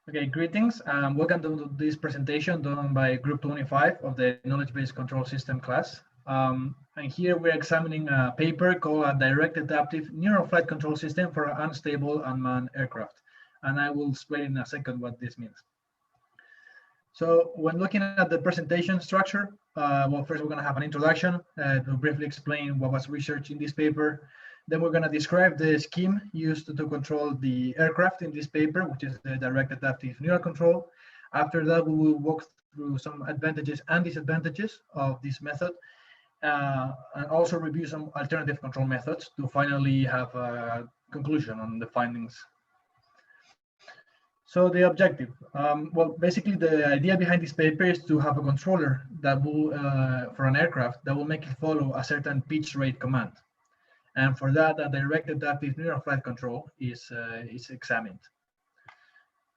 Okay, greetings and welcome to this presentation done by Group 25 of the Knowledge-Based Control System class. And here we're examining a paper called a Direct Adaptive Neural Flight Control System for an Unstable Unmanned Aircraft. And I will explain in a second what this means. So when looking at the presentation structure, well, first we're going to have an introduction to briefly explain what was researched in this paper. Then we're going to describe the scheme used to control the aircraft in this paper, which is the direct adaptive neural control. After that, we will walk through some advantages and disadvantages of this method, and also review some alternative control methods to finally have a conclusion on the findings. So the objective, well, basically the idea behind this paper is to have a controller that will, for an aircraft, that will make it follow a certain pitch rate command. And for that, a direct adaptive neural flight control is examined.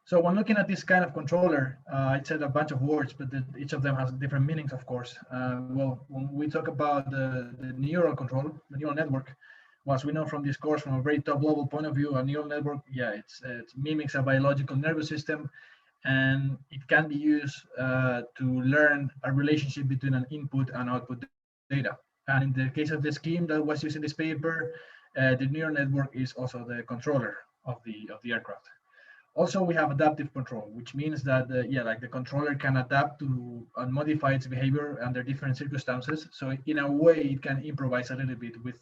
So when looking at this kind of controller, I said a bunch of words, but each of them has different meanings, of course. Well, when we talk about the neural control, the neural network, as we know from this course, from a very top level point of view, a neural network, yeah, it mimics a biological nervous system, and it can be used to learn a relationship between an input and output data. And in the case of the scheme that was used in this paper, the neural network is also the controller of the aircraft. Also, we have adaptive control, which means that the controller can adapt to and modify its behavior under different circumstances. So in a way, it can improvise a little bit with,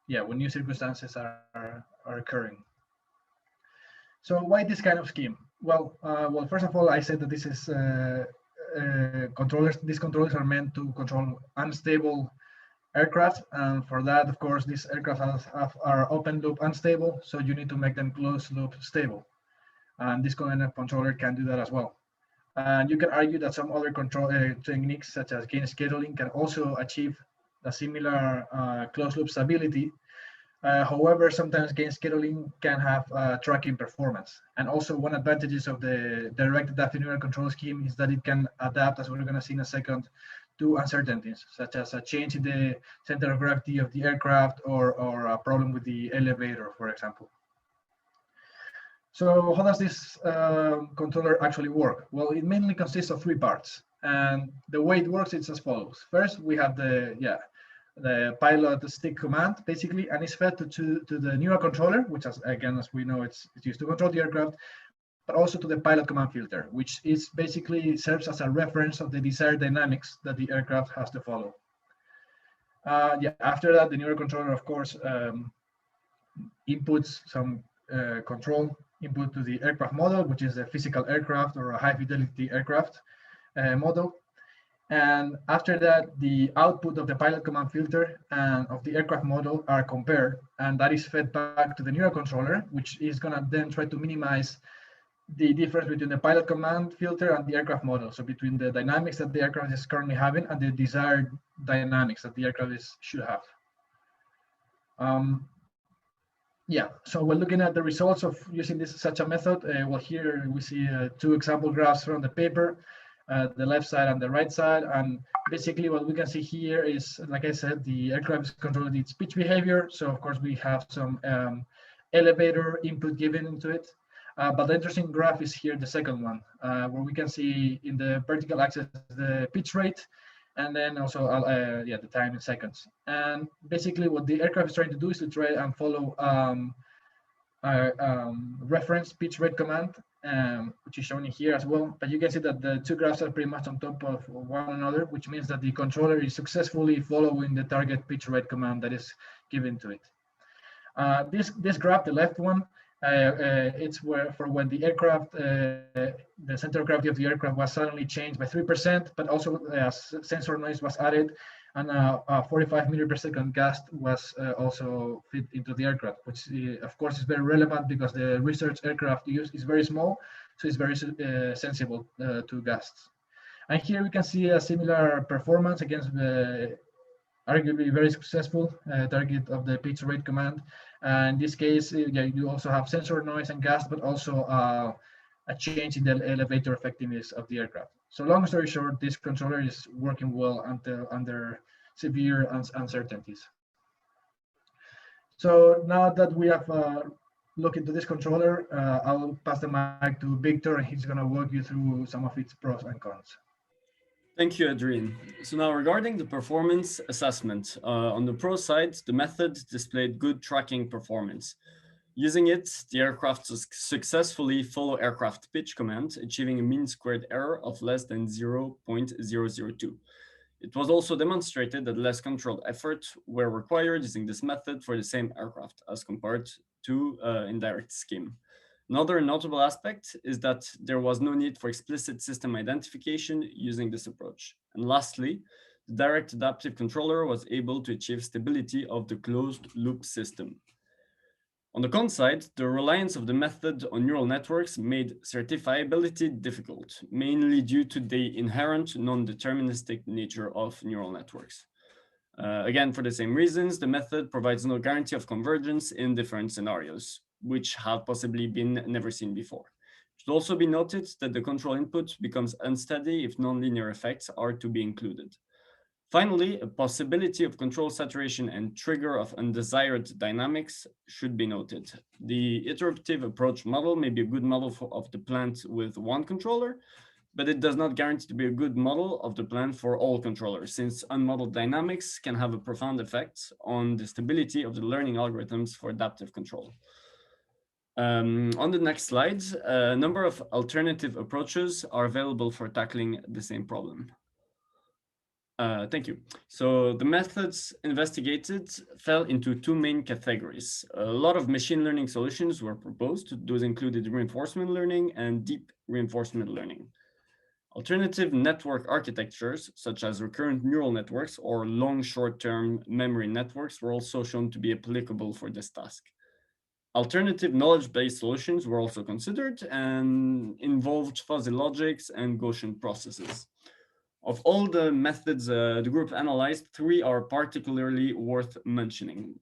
when new circumstances are occurring. So why this kind of scheme? Well, first of all, I said that this is controllers. These controllers are meant to control unstable aircraft, and for that, of course, these aircraft are open loop unstable, so you need to make them closed loop stable, and this kind of controller can do that as well. And you can argue that some other control techniques such as gain scheduling can also achieve a similar closed loop stability. However, sometimes gain scheduling can have tracking performance, and also one advantage of the direct adaptive neural control scheme is that it can adapt, as we're going to see in a second, to uncertainties, such as a change in the center of gravity of the aircraft or a problem with the elevator, for example. So how does this controller actually work? Well, it mainly consists of three parts, and the way it works is as follows. First, we have the pilot stick command, basically, and it's fed to the neural controller, which, as we know, it's used to control the aircraft, but also to the pilot command filter, which is basically serves as a reference of the desired dynamics that the aircraft has to follow. After that, the neural controller, of course, inputs some control input to the aircraft model, which is a physical aircraft or a high fidelity aircraft model. And after that, the output of the pilot command filter and of the aircraft model are compared, and that is fed back to the neural controller, which is going to then try to minimize the difference between the pilot command filter and the aircraft model. So between the dynamics that the aircraft is currently having and the desired dynamics that the aircraft should have. So we're looking at the results of using such a method. Well, here we see two example graphs from the paper, the left side and the right side. And basically what we can see here is, like I said, the aircraft is controlling its pitch behavior. So of course we have some elevator input given into it. But the interesting graph is here, the second one, where we can see in the vertical axis the pitch rate, and then also the time in seconds. And basically what the aircraft is trying to do is to try and follow reference pitch rate command, which is shown in here as well. But you can see that the two graphs are pretty much on top of one another, which means that the controller is successfully following the target pitch rate command that is given to it. This graph, the left one, it's for when the aircraft, the center of gravity of the aircraft was suddenly changed by 3%, but also sensor noise was added, and a 45 meters per second gust was also fit into the aircraft, which of course is very relevant because the research aircraft used is very small, so it's very sensible to gusts. And here we can see a similar performance against the arguably very successful target of the pitch rate command. In this case, you also have sensor noise and gust, but also a change in the elevator effectiveness of the aircraft. So long story short, this controller is working well under severe uncertainties. So now that we have look into this controller, I'll pass the mic to Victor, and he's going to walk you through some of its pros and cons. Thank you, Adrian. So now regarding the performance assessment, on the pro side, the method displayed good tracking performance. Using it, the aircraft successfully follow aircraft pitch command, achieving a mean squared error of less than 0.002. It was also demonstrated that less controlled efforts were required using this method for the same aircraft as compared to indirect scheme. Another notable aspect is that there was no need for explicit system identification using this approach. And lastly, the direct adaptive controller was able to achieve stability of the closed loop system. On the con side, the reliance of the method on neural networks made certifiability difficult, mainly due to the inherent non-deterministic nature of neural networks. Again, for the same reasons, the method provides no guarantee of convergence in different scenarios, which have possibly been never seen before. It should also be noted that the control input becomes unsteady if nonlinear effects are to be included. Finally, a possibility of control saturation and trigger of undesired dynamics should be noted. The iterative approach model may be a good model of the plant with one controller, but it does not guarantee to be a good model of the plan for all controllers, since unmodeled dynamics can have a profound effect on the stability of the learning algorithms for adaptive control. On the next slide, a number of alternative approaches are available for tackling the same problem. Thank you. So the methods investigated fell into two main categories. A lot of machine learning solutions were proposed. Those included reinforcement learning and deep reinforcement learning. Alternative network architectures, such as recurrent neural networks or long short-term memory networks, were also shown to be applicable for this task. Alternative knowledge-based solutions were also considered and involved fuzzy logics and Gaussian processes. Of all the methods the group analyzed, three are particularly worth mentioning.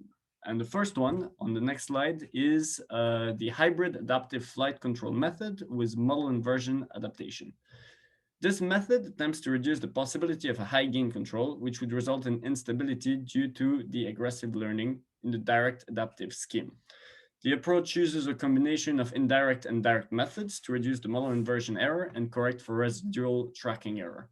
And the first one on the next slide is the hybrid adaptive flight control method with model inversion adaptation. This method attempts to reduce the possibility of a high gain control, which would result in instability due to the aggressive learning in the direct adaptive scheme. The approach uses a combination of indirect and direct methods to reduce the model inversion error and correct for residual tracking error.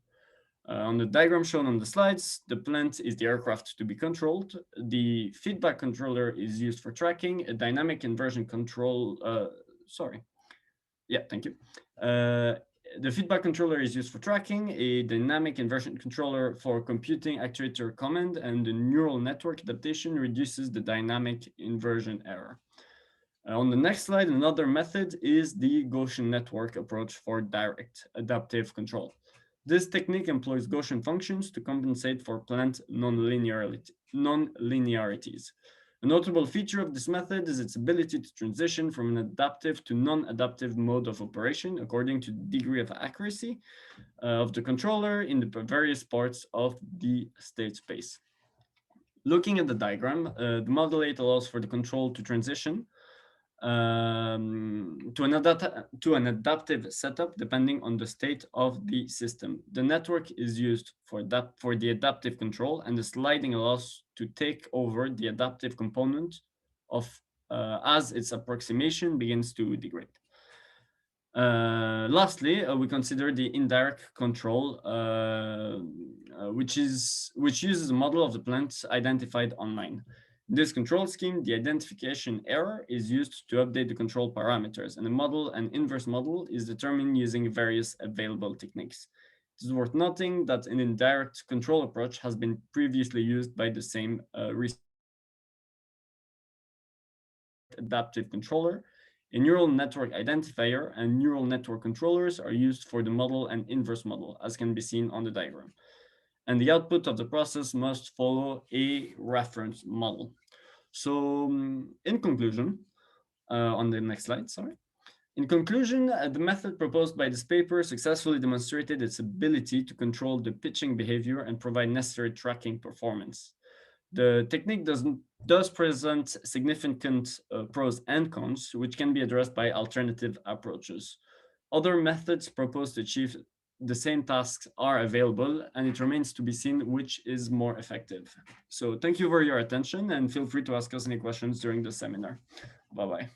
On the diagram shown on the slides, the plant is the aircraft to be controlled. The feedback controller is used for tracking, a dynamic inversion control, thank you. The feedback controller is used for tracking, a dynamic inversion controller for computing actuator command, and the neural network adaptation reduces the dynamic inversion error. On the next slide, another method is the Gaussian network approach for direct adaptive control. This technique employs Gaussian functions to compensate for plant non-linearities. A notable feature of this method is its ability to transition from an adaptive to non-adaptive mode of operation according to the degree of accuracy of the controller in the various parts of the state space. Looking at the diagram, the model 8 allows for the control to transition to an adaptive setup depending on the state of the system. The network is used for the adaptive control, and the sliding allows to take over the adaptive component of as its approximation begins to degrade. Lastly, we consider the indirect control, which uses a model of the plant identified online. In this control scheme, the identification error is used to update the control parameters, and the model and inverse model is determined using various available techniques. It is worth noting that an indirect control approach has been previously used by the same researchers. Adaptive controller, a neural network identifier, and neural network controllers are used for the model and inverse model, as can be seen on the diagram. And the output of the process must follow a reference model. So in conclusion, on the next slide, sorry. In conclusion, the method proposed by this paper successfully demonstrated its ability to control the pitching behavior and provide necessary tracking performance. The technique does present significant pros and cons, which can be addressed by alternative approaches. Other methods proposed to achieve the same tasks are available, and it remains to be seen which is more effective. So thank you for your attention, and feel free to ask us any questions during the seminar. Bye-bye.